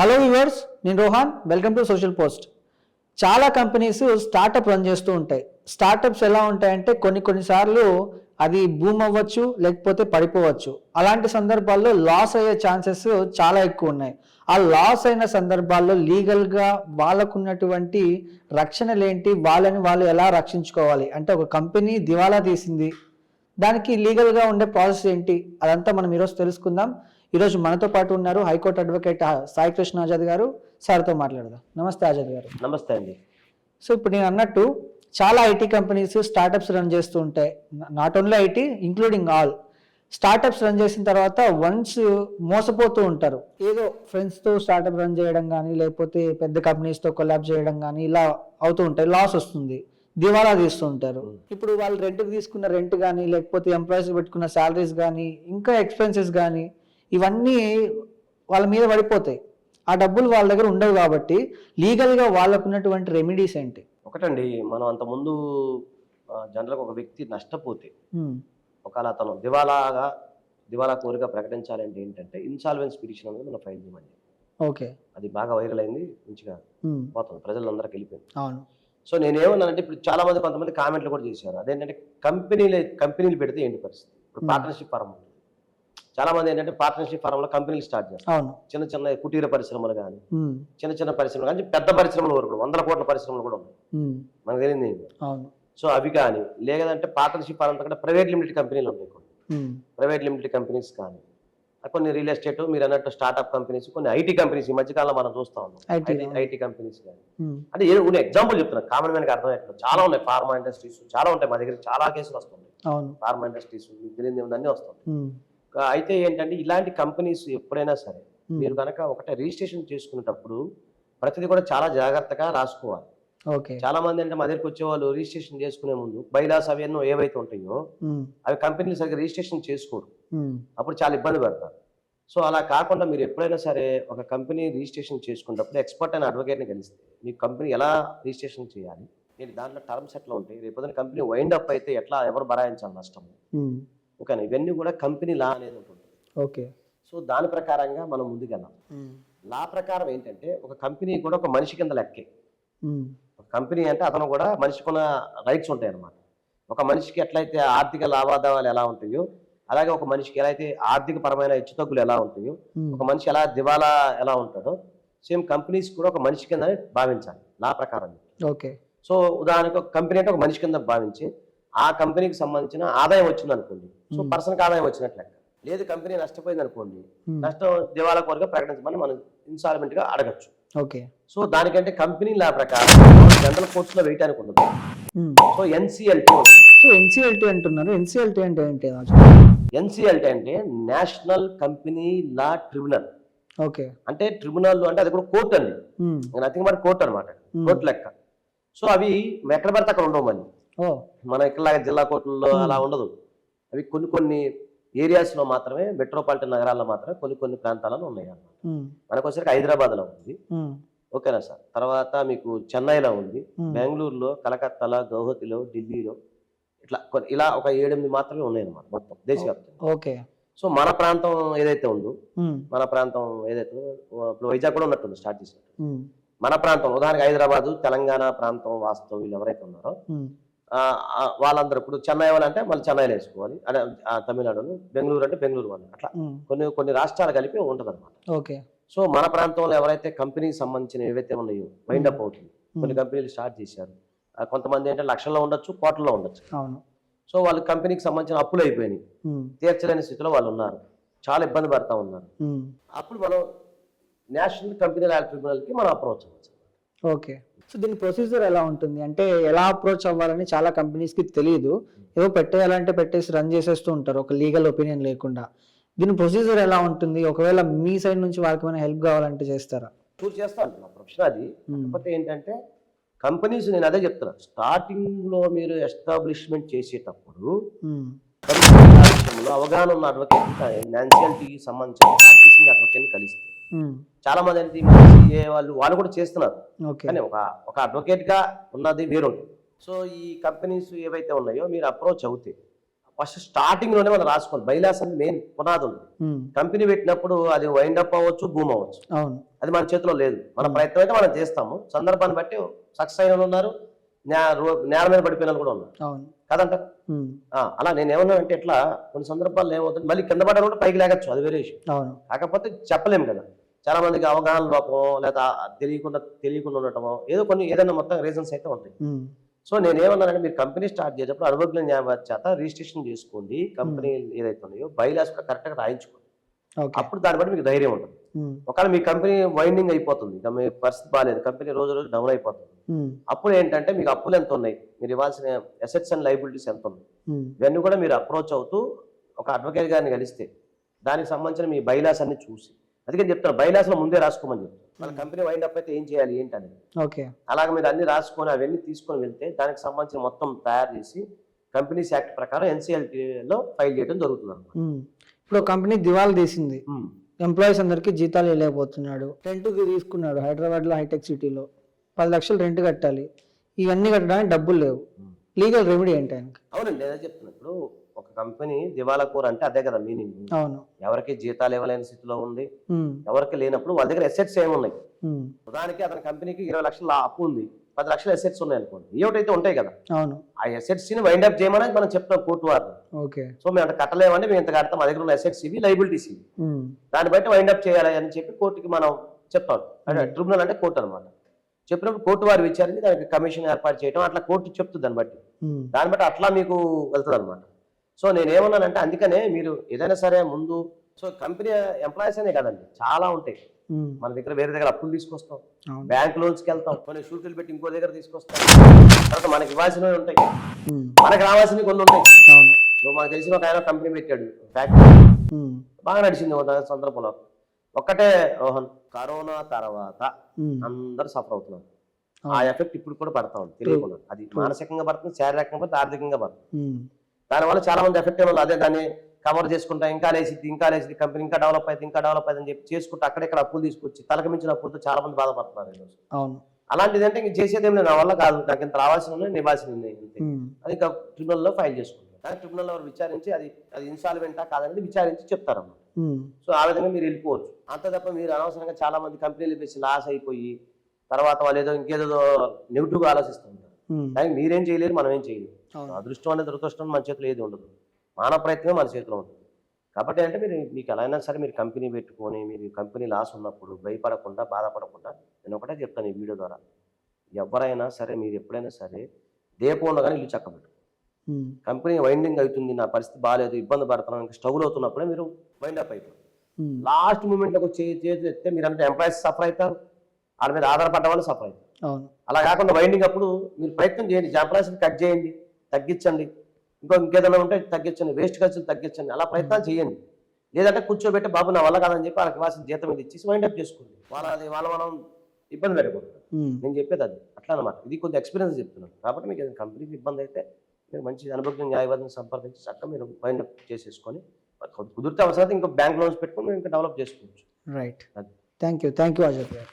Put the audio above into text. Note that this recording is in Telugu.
హలో వ్యూవర్స్, నేను Rohan. Welcome to social post. చాలా కంపెనీస్ స్టార్టప్ రన్ చేస్తూ ఉంటాయి. స్టార్టప్స్ ఎలా ఉంటాయంటే కొన్నిసార్లు అది బూమ్ అవ్వచ్చు, లేకపోతే పడిపోవచ్చు. అలాంటి సందర్భాల్లో లాస్ అయ్యే ఛాన్సెస్ చాలా ఎక్కువ ఉన్నాయి. ఆ లాస్ అయిన సందర్భాల్లో లీగల్గా వాళ్ళకున్నటువంటి రక్షణలేంటి, వాళ్ళని వాళ్ళు ఎలా రక్షించుకోవాలి అంటే ఒక కంపెనీ దివాలా తీసింది, దానికి లీగల్గా ఉండే ప్రాసెస్ ఏంటి, అదంతా మనం ఈరోజు తెలుసుకుందాం. ఈరోజు మనతో పాటు ఉన్నారు హైకోర్టు అడ్వకేట్ సాయి కృష్ణ ఆజాద్ గారు. సార్తో మాట్లాడదాం. నమస్తే ఆజాద్ గారు. నమస్తే అండి. సో ఇప్పుడు నేను అన్నట్టు చాలా ఐటీ కంపెనీస్ స్టార్టప్స్ రన్ చేస్తూ ఉంటాయి. Not only IT, including all. Startups run చేసిన తర్వాత వన్స్ మోసపోతూ ఉంటారు. ఏదో ఫ్రెండ్స్తో స్టార్టప్ రన్ చేయడం కానీ, లేకపోతే పెద్ద కంపెనీస్తో కొలాబ్ చేయడం కానీ ఇలా అవుతూ ఉంటాయి. లాస్ వస్తుంది, దివాలా తీస్తూ ఉంటారు. ఇప్పుడు వాళ్ళు రెంట్కి తీసుకున్న రెంట్ కానీ, లేకపోతే ఎంప్లాయీస్ పెట్టుకున్న శాలరీస్ కానీ, ఇంకా ఎక్స్పెన్సెస్ కానీ, ఇవన్నీ వాళ్ళ మీద పడిపోతాయి. ఆ డబ్బులు వాళ్ళ దగ్గర ఉండవు. కాబట్టి లీగల్గా వాళ్ళకు ఉన్నటువంటి రెమెడీస్ ఏంటి? ఒకటండి, మనం అంతకుముందు జనరల్గా ఒక వ్యక్తి నష్టపోతే ఒకవేళ అతను దివాలా కోరిక ప్రకటించాలంటే ఏంటంటే ఇన్సాల్వెన్స్ పిటిషన్ అనేది మనం ఫైల్ చేయమని. ఓకే, అది బాగా వైరల్ అయింది, మంచిగా పోతుంది, ప్రజలందరికి వెళ్ళిపోయింది. అవును. సో నేనేమన్నానంటే ఇప్పుడు చాలా మంది కొంతమంది కామెంట్లు కూడా చేశారు. అదేంటంటే కంపెనీలు పెడితే ఏంటి పరిస్థితి? ఇప్పుడు పార్ట్నర్షిప్ ఫారం ఉంటుంది. చాలా మంది ఏంటంటే పార్ట్నర్షిప్ ఫారంలో కంపెనీలు స్టార్ట్ చేస్తారు. చిన్న చిన్న కుటీర పరిశ్రమలు కానీ, చిన్న పరిశ్రమలు కానీ, పెద్ద పరిశ్రమలు వరకు 100 కోట్ల పరిశ్రమలు కూడా ఉన్నాయి, మనకు తెలియదు. సో అవి కానీ, లేదంటే పార్ట్నర్షిప్ ఫారం కంటే ప్రైవేట్ లిమిటెడ్ కంపెనీలు ఉన్నాయి. ప్రైవేట్ లిమిటెడ్ కంపెనీస్ కానీ, కొన్ని రియల్ ఎస్టేట్, మీరు అన్నట్టు స్టార్ట్అప్ కంపెనీస్, కొన్ని ఐటీ కంపెనీస్ ఈ మధ్యకాలంలో మనం చూస్తా ఉన్నాం. ఐటీ కంపెనీస్ కానీ, అంటే ఎగ్జాంపుల్ చెప్తున్నా, కామన్ మ్యాన్కి అర్థమయ్యేట్లు చాలా ఉన్నాయి. ఫార్మా ఇండస్ట్రీస్ చాలా ఉంటాయి, మా దగ్గర చాలా కేసులు వస్తున్నాయి. ఫార్మా ఇండస్ట్రీస్ మీకు తెలియదు ఏముందని వస్తుంది. అయితే ఏంటంటే ఇలాంటి కంపెనీస్ ఎప్పుడైనా సరే మీరు కనుక ఒకటే రిజిస్ట్రేషన్ చేసుకునేటప్పుడు ప్రతిదీ కూడా చాలా జాగ్రత్తగా రాసుకోవాలి. చాలా మంది అంటే మా దగ్గరికి వచ్చేవాళ్ళు రిజిస్ట్రేషన్ చేసుకునే ముందు బైలాస్ అవి ఎన్నో ఏవైతే ఉంటాయో అవి కంపెనీలు సరిగ్గా రిజిస్ట్రేషన్ చేసుకోరు, అప్పుడు చాలా ఇబ్బంది పడతారు. సో అలా కాకుండా మీరు ఎప్పుడైనా సరే ఒక కంపెనీ రిజిస్ట్రేషన్ చేసుకునేటప్పుడు ఎక్స్పర్ట్ అయిన అడ్వకేట్ని కలిస్తే మీ కంపెనీ ఎలా రిజిస్ట్రేషన్ చేయాలి, నేను దాంట్లో టర్మ్స్ ఎట్లా ఉంటాయి, రేపు కంపెనీ వైండ్ అప్ అయితే ఎట్లా ఎవరు భరాయించాలి నష్టం, ఓకేనా, ఇవన్నీ కూడా కంపెనీ లా అనేది ఉంటుంది. ఓకే. సో దాని ప్రకారంగా మనం ముందుకెళ్ళాం. లా ప్రకారం ఏంటంటే ఒక కంపెనీ కూడా ఒక మనిషి కింద లెక్కే. ఒక కంపెనీ అంటే అతను కూడా మనిషికున్న రైట్స్ ఉంటాయి అన్నమాట. ఒక మనిషికి ఎట్లయితే ఆర్థిక లావాదేవీలు ఎలా ఉంటాయో, అలాగే ఒక మనిషికి ఎలా అయితే ఆర్థిక పరమైన హెచ్చుతగ్గులు ఎలా ఉంటాయో, ఒక మనిషి ఎలా దివాలా ఎలా ఉంటాడో, సేమ్ కంపెనీస్ కూడా ఒక మనిషి కింద భావించాలి లా ప్రకారం. ఓకే. సో ఉదాహరణకు ఒక కంపెనీ అంటే ఒక మనిషి కింద భావించి ఆ కంపెనీకి సంబంధించిన ఆదాయం వచ్చింది అనుకోండి, సో పర్సన్కి ఆదాయం వచ్చినట్లు లెక్క. లేదు కంపెనీ నష్టపోయింది అనుకోండి, నష్టం దివాలా కోరిక ప్రకటించమని మనం ఇన్సాల్వెంట్ గా అడగచ్చు. ఓకే. సో దానికంటే కంపెనీ లా ప్రకారం జనరల్ కోర్ట్స్ లో వేయడానికి ఉండదు. So NCLT. సో ఎన్సిఎల్టీ అంటున్నారు, ఎన్సిఎల్టీ అంటే ఏంటి? ఎన్సిఎల్టీ అంటే national company law tribunal. Okay. అంటే ట్రిబ్యునల్ అంటే అది కూడా కోర్టు అండి, నథింగ్ బట్ కోర్టు అనమాట, కోర్టు లెక్క. సో అవి ఎక్కడ పడితే అక్కడ ఉండవు, మళ్ళీ మన ఇక్కడలాగా జిల్లా కోర్టుల్లో అలా ఉండదు. అవి కొన్ని ఏరియాస్ లో మాత్రమే, మెట్రోపాలిటన్ నగరాల్లో మాత్రమే కొన్ని ప్రాంతాలలో ఉన్నాయి అన్నమాట. మనకు వచ్చేసరికి హైదరాబాద్ లో ఉంది, ఓకేనా సార్. తర్వాత మీకు చెన్నైలో ఉంది, బెంగళూరులో, కలకత్తాలో, గౌహతిలో, ఢిల్లీలో, ఇలా ఒక 7-8 మాత్రమే ఉన్నాయి అన్నమాట మొత్తం దేశవ్యాప్తంగా. ఓకే. సో మన ప్రాంతం ఏదైతే ఉందో, ఇప్పుడు వైజాగ్ కూడా ఉన్నట్టుంది స్టార్ట్ చేసినట్టు. మన ప్రాంతం ఉదాహరణకి హైదరాబాద్, తెలంగాణ ప్రాంతం వాస్తవం వీళ్ళు ఎవరైతే ఉన్నారో వాళ్ళందరూ, ఇప్పుడు చెన్నై వాళ్ళు అంటే మళ్ళీ చెన్నైలో వేసుకోవాలి, అదే తమిళనాడులో, బెంగళూరు అంటే బెంగళూరు వాళ్ళు, అట్లా కొన్ని రాష్ట్రాలు కలిపి ఉంటుంది అనమాట. ఓకే. సో మన ప్రాంతంలో ఎవరైతే కంపెనీకి సంబంధించిన ఏవైతే ఉన్నాయో వైండ్ అప్ అవుతుంది. కొన్ని కంపెనీలు స్టార్ట్ చేశారు, కొంతమంది ఏంటంటే లక్షల్లో ఉండొచ్చు, కోట్లలో ఉండొచ్చు. సో వాళ్ళు కంపెనీకి సంబంధించిన అప్పులు అయిపోయినాయి, తీర్చలేని స్థితిలో వాళ్ళు ఉన్నారు, చాలా ఇబ్బంది పడతా ఉన్నారు. అప్పుడు మనం నేషనల్ కంపెనీ లా ట్రిబ్యునల్ కి మనం అప్రోచ్ అవ్వచ్చు. ఓకే. సో దీని ప్రొసీజర్ ఎలా ఉంటుంది అంటే ఎలా అప్రోచ్ అవ్వాలని చాలా కంపెనీస్కి తెలియదు. ఏదో పెట్టేయాలంటే పెట్టేసి రన్ చేసేస్తూ ఉంటారు ఒక లీగల్ ఒపీనియన్ లేకుండా. దీని ప్రొసీజర్ ఎలా ఉంటుంది? ఒకవేళ మీ సైడ్ నుంచి వాళ్ళకి ఏమైనా హెల్ప్ కావాలంటే చేస్తారా? చూసి చేస్తా అంటున్నా, ప్రొఫెషన్ అది. కాకపోతే ఏంటంటే కంపెనీస్, నేను అదే చెప్తున్నా, స్టార్టింగ్ లో మీరు ఎస్టాబ్లిష్మెంట్ చేసేటప్పుడు అవగాహన ఉన్న అడ్వకేట్, ఫైనాన్షియల్టీకి సంబంధించిన ప్రాక్టీసింగ్ అడ్వకేట్ కలిస్తే చాలా మంది అనేది వాళ్ళు కూడా చేస్తున్నారు, కానీ ఒక అడ్వకేట్ గా ఉన్నది వేరుంటుంది. సో ఈ కంపెనీస్ ఏవైతే ఉన్నాయో మీరు అప్రోచ్ అవుతే ఫస్ట్ స్టార్టింగ్ లోనే మనం రాసుకోవాలి. బైలాస్ అనేది మెయిన్ పునాది ఉంది. కంపెనీ పెట్టినప్పుడు అది వైండ్ అప్ అవ్వచ్చు, బూమ్ అవ్వచ్చు. అవును. అది మన చేతిలో లేదు. మన ప్రయత్నం అయితే మనం చేస్తాము. సందర్భాన్ని బట్టి సక్సెస్ అయిన వాళ్ళు ఉన్నారు, నేల మీద పడిపోయిన వాళ్ళు కూడా ఉన్నారు. అవును కదంట. అలా నేను ఏమన్నానంటే ఇట్లా కొన్ని సందర్భాల్లో ఏమవుతుంది, మళ్ళీ కింద పడ్డ కూడా పైకి లేగచ్చు, అది వేరే విషయం. అవును. కాకపోతే చెప్పలేము కదా. చాలా మందికి అవగాహన లోపమో లేదా తెలియకుండా ఉండటమో ఏదైనా మొత్తం రీజన్స్ అయితే ఉంటాయి. సో నేనేమన్నానంటే మీరు కంపెనీ స్టార్ట్ చేసేటప్పుడు అనుభవం న్యాయవాది చేత రిజిస్ట్రేషన్ చేసుకోండి. కంపెనీ ఏదైతే ఉన్నాయో బైలాస్ కూడా కరెక్ట్గా రాయించుకోండి. అప్పుడు దాన్ని బట్టి మీకు ధైర్యం ఉంటుంది. ఒకవేళ మీ కంపెనీ వైండింగ్ అయిపోతుంది, ఇక మీ పరిస్థితి బాగాలేదు, కంపెనీ రోజు రోజు డౌన్ అయిపోతుంది, అప్పుడు ఏంటంటే మీకు అప్పులు ఎంత ఉన్నాయి, మీరు ఇవ్వాల్సిన అసెట్స్ అండ్ లైబిలిటీస్ ఎంత ఉన్నాయి, ఇవన్నీ కూడా మీరు అప్రోచ్ అవుతూ ఒక అడ్వకేట్ గారిని కలిస్తే దానికి సంబంధించిన మీ బైలాస్ అన్ని చూసి, అందుకే చెప్తాను బైలాస్ లో ముందే రాసుకోమని చెప్తాను. మన కంపెనీ వైండ్ అప్ అయితే ఏం చేయాలి ఏంటి అనేది. అలాగే మీరు అన్ని రాసుకొని అవన్నీ తీసుకొని వెళ్తే దానికి సంబంధించిన మొత్తం తయారు చేసి కంపెనీస్ యాక్ట్ ప్రకారం NCLTలో ఫైల్ చేయడం జరుగుతుంది అన్నమాట. ఇప్పుడు కంపెనీ దివాలా తీసింది, ఎంప్లాయీస్ అందరికి జీతాలు వెళ్ళకపోతున్నాడు, రెంట్కి తీసుకున్నాడు హైదరాబాద్ లో హైటెక్ సిటీలో 10 లక్షలు రెంట్ కట్టాలి, ఇవన్నీ కట్టడానికి డబ్బులు లేవు, లీగల్ రెమెడీ ఏంటి ఆయనకి? అవునండి, అదే చెప్తున్నా. ఇప్పుడు ఒక కంపెనీ దివాలా కోర్ అంటే అదే కదా మీనింగ్. అవును. ఎవరికి జీతాలు ఇవ్వలేని స్థితిలో ఉంది, ఎవరికి లేనప్పుడు వాళ్ళ దగ్గర అసెట్స్ ఏమున్నాయి, ఉదాహరణకి అతని కంపెనీకి 20 లక్షల అప్పు ఉంది, 10 లక్షల అసెట్స్ ఉన్నాయి అనుకోండి, ఏమిటైతే ఉంటాయి కదా. అవును. ఆ అసెట్స్ ని వైండ్ అప్ చేయమని మనం చెప్తాం కోర్టు వారిని. ఓకే. సో మేము అంత కట్టలేమని మేము ఇంత కడతాం, మా దగ్గర ఉన్న అసెట్స్ ఇవి, లైబిలిటీస్ ఇవి, దాన్ని బట్టి వైండ్ అప్ చేయాలి అని చెప్పి కోర్టుకి మనం చెప్తాం. అంటే ట్రిబ్యునల్ అంటే కోర్టు అనమాట. చెప్పినప్పుడు కోర్టు వారు విచారించి దానికి కమిషన్ ఏర్పాటు చేయడం, అట్లా కోర్టు చెప్తుంది దాన్ని బట్టి అట్లా మీకు వెళ్తుంది అనమాట. సో నేనేమన్నానంటే అందుకనే మీరు ఏదైనా సరే ముందు, సో కంపెనీ ఎంప్లాయీస్ అనే కదండి, చాలా ఉంటాయి మన దగ్గర. వేరే దగ్గర అప్పులు తీసుకొస్తాం, బ్యాంక్ లోన్స్కి వెళ్తాం, కొన్ని షూట్లు పెట్టి ఇంకో దగ్గర తీసుకొస్తాం, తర్వాత మనకి ఇవ్వాల్సినవి ఉంటాయి, మనకి రావాల్సినవి కొన్ని ఉంటాయి. నువ్వు మనకు తెలిసిన ఒక ఆయన కంపెనీ పెట్టాడు, ఫ్యాక్టరీ బాగా నడిచింది ఒక సందర్భంలో. ఒక్కటే రోహన్, కరోనా తర్వాత అందరూ సఫర్ అవుతున్నారు. ఆ ఎఫెక్ట్ ఇప్పుడు కూడా పడతా ఉంది తెలియకుండా. అది మానసికంగా పడుతుంది, శారీరకంగా పడుతుంది, ఆర్థికంగా పడుతుంది. దానివల్ల చాలా మంది ఎఫెక్ట్ అయిన అదే దాన్ని కవర్ చేసుకుంటా ఇంకా లేసిద్ది కంపెనీ ఇంకా డెవలప్ అవుతుంది అని చెప్పి చేసుకుంటా అక్కడెక్కడ అప్పులు తీసుకొచ్చి తలకు మించిన అప్పులతో చాలా మంది బాధపడుతున్నారు ఈరోజు. అలాంటిది అంటే ఇంక చేసేది నా వల్ల కాదు, నాకు ఇంత రావాల్సిన ఉన్నాయి, నివ్వాల్సిన ఉన్నాయి, అది ఇంకా ట్రిబ్యునల్లో ఫైల్ చేసుకుంటారు. కానీ ట్రిబ్యునల్ వారు విచారించి అది ఇన్సాల్వెంటా కాదనేది విచారించి చెప్తారన్నమాట. సో ఆ విధంగా మీరు వెళ్ళిపోవచ్చు. అంత తప్ప మీరు అనవసరంగా చాలా మంది కంపెనీలు వేసి లాస్ అయిపోయి తర్వాత వాళ్ళు ఏదో ఇంకేదో నెగిటివ్గా ఆలోచిస్తుంటారు. కానీ మీరేం చేయలేరు, మనం ఏం చేయలేరు. అదృష్టం అనేది దురదృష్టం మన చేతిలో ఏది ఉండదు, మానవ ప్రయత్నమే మన చేతిలో ఉంటుంది. కాబట్టి అంటే మీకు ఎలా అయినా సరే మీరు కంపెనీ పెట్టుకొని మీరు కంపెనీ లాస్ ఉన్నప్పుడు భయపడకుండా బాధపడకుండా, నేను ఒకటే చెప్తాను ఈ వీడియో ద్వారా, ఎవరైనా సరే మీరు ఎప్పుడైనా సరే దీపం ఉండగానే ఇల్లు చక్కబెట్టు. కంపెనీ వైండింగ్ అవుతుంది, నా పరిస్థితి బాగాలేదు, ఇబ్బంది పడుతున్నాను, ఇంకా స్ట్రగుల్ అవుతున్నప్పుడే మీరు వైండ్ అప్ అయిపోయి లాస్ట్ మూమెంట్లోకి చేతులు ఎత్తే మీరు అంటే ఎంప్లాయీస్ సఫర్ అవుతారు, వాళ్ళ మీద ఆధారపడ్డ వాళ్ళు సఫర్ అవుతారు. అలా కాకుండా వైండింగ్ అప్పుడు మీరు ప్రయత్నం చేయండి, ఎంప్లాయీస్ని కట్ చేయండి, తగ్గించండి, ఇంకేదైనా ఉంటే తగ్గించండి, వేస్ట్ ఖర్చులు తగ్గించండి, అలా ప్రయత్నం చేయండి. లేదంటే కూర్చోబెట్టి బాబు నా వల్ల కాదని చెప్పి వాళ్ళకి ఇవ్వాల్సిన జీతం మీద ఇచ్చేసి వైండ్ అప్ చేసుకోండి. వాళ్ళ మనం ఇబ్బంది పెట్టకూడదు. నేను చెప్పేది అది అట్లా అనమాట. ఇది కొంచెం ఎక్స్పీరియన్స్ చెప్తున్నాను. కాబట్టి మీకు ఏదైనా కంపెనీకి ఇబ్బంది అయితే మీరు మంచి అనుభవం న్యాయవాదిని సంప్రదించి చక్కగా మీరు వైండ్ అప్ చేసేసుకొని కుదిరితే అవసరం ఇంకో బ్యాంక్ లోన్స్ పెట్టుకొని మీరు ఇంకా డెవలప్ చేసుకోవచ్చు. రైట్. థ్యాంక్ యూ అజయ్ గారు.